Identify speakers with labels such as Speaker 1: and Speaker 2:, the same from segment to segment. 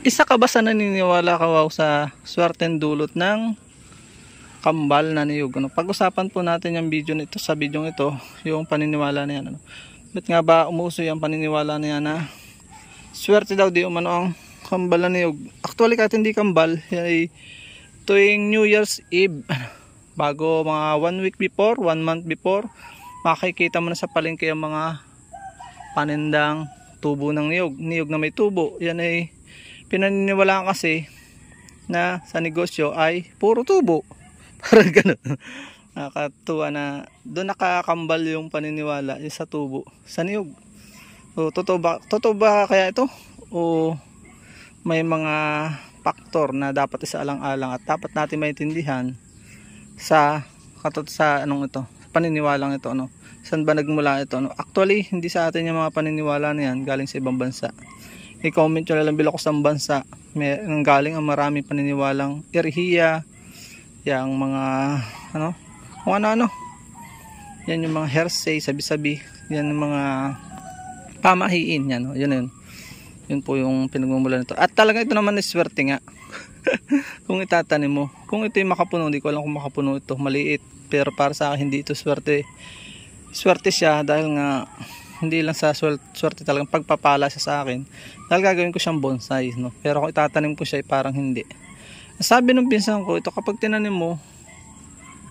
Speaker 1: Isa ka ba sa naniniwala ka wow sa swerteng dulot ng kambal na niyog? Ano? Pag-usapan po natin yung video nito sa video ito, yung paniniwala na yan. Ano? Ba't nga ba umuso yung paniniwala na yan na swerte daw di umano ang kambal na niyog? Actually kahit hindi kambal, ay tuwing New Year's Eve, bago mga 1 week before, 1 month before, makikita mo na sa palengke yung mga panindang tubo ng niyog na may tubo. Yan ay pinaniniwalaan kasi na sa negosyo ay puro tubo. Parang gano'n. Nakakatuwa na doon nakakambal yung paniniwala yung sa tubo, sa niyog. So, totoo ba kaya ito? O may mga faktor na dapat isaalang-alang at dapat natin maintindihan sa anong ito, paniniwalang ito, ano? Saan ba nagmula ito? Ano? Actually, hindi sa atin yung mga paniniwala na yan, galing sa ibang bansa. I-comment nyo lang bilo ko sa bansa. May galing ang maraming paniniwalang irihiya, yung mga ano, kung ano. Yan yung mga hearsay, sabi-sabi. Yan yung mga pamahiin yan, no? Yun. Yun po yung pinagmumulan nito. At talaga ito naman is swerte nga. Kung itatanim mo. Kung ito yung makapuno, hindi ko alam kung makapuno ito, maliit. Pero para sa akin hindi ito swerte. Swerte siya dahil nga hindi lang sa swerte, talagang pagpapala siya sa akin. Dahil gagawin ko siyang bonsai, no? Pero kung itatanim ko siya, parang hindi. Sabi nung pinsan ko, ito kapag tinanim mo,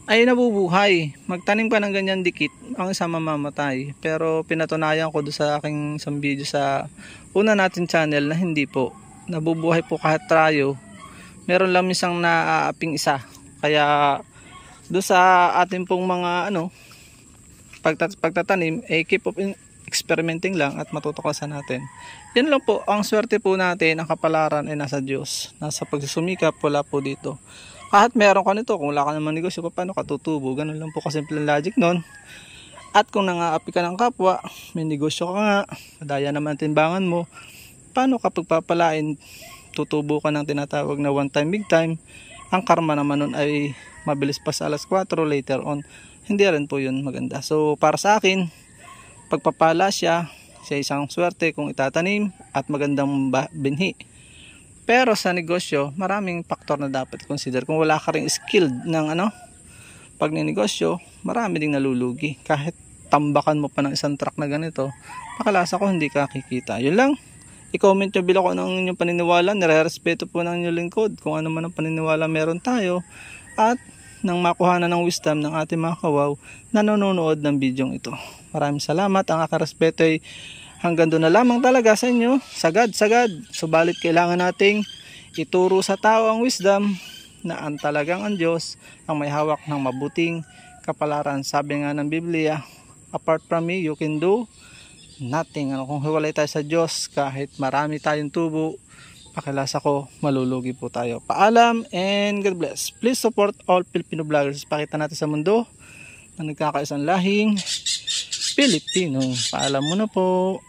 Speaker 1: ay nabubuhay. Magtanim ka ng ganyan dikit, ang isa mamamatay. Pero pinatunayan ko doon sa aking isang video sa una natin channel na hindi po. Nabubuhay po kahit trayo. Meron lang isang naaaping isa. Kaya doon sa ating pong mga pagtatanim, keep up experimenting lang at matutukasan natin. Yan lang po, ang swerte po natin, ang kapalaran ay nasa Diyos. Nasa pagsusumikap, wala po dito. Kahit meron ka nito, kung wala ka naman negosyo, paano ka tutubo? Ganun lang po kasimple logic nun. At kung nangaapi ka ng kapwa, may negosyo ka nga, daya naman timbangan mo, paano kapag papalain, tutubo ka ng tinatawag na one time, big time, ang karma naman nun ay mabilis pa sa alas 4 later on. Hindi rin po yun maganda. So para sa akin, pagpapala siya isang swerte kung itatanim at magandang binhi. Pero sa negosyo, maraming faktor na dapat consider. Kung wala ka ring skilled ng pag ninegosyo, marami ding nalulugi. Kahit tambakan mo pa ng isang truck na ganito, makalasa ko hindi ka kikita. Yun lang. I-comment nyo below kung anong inyong paniniwala. Nire-respeto po ng inyong lingkod kung ano man ang paniniwala meron tayo. At nang makuha na ng wisdom ng ating mga kawaw na nanonood ng bidyong ito. Maraming salamat. Ang aking respeto ay hanggang doon na lamang talaga sa inyo. Sagad. Subalit kailangan nating ituro sa tao ang wisdom na ang talagang ang Diyos ang may hawak ng mabuting kapalaran. Sabi nga ng Biblia, apart from me, you can do nothing. Kung hiwalay tayo sa Diyos, kahit marami tayong tubo, pakilasa ko, malulugi po tayo. Paalam and God bless. Please support all Filipino vloggers. Pakita natin sa mundo na nagkakaisang lahing Pilipino. Paalam muna po.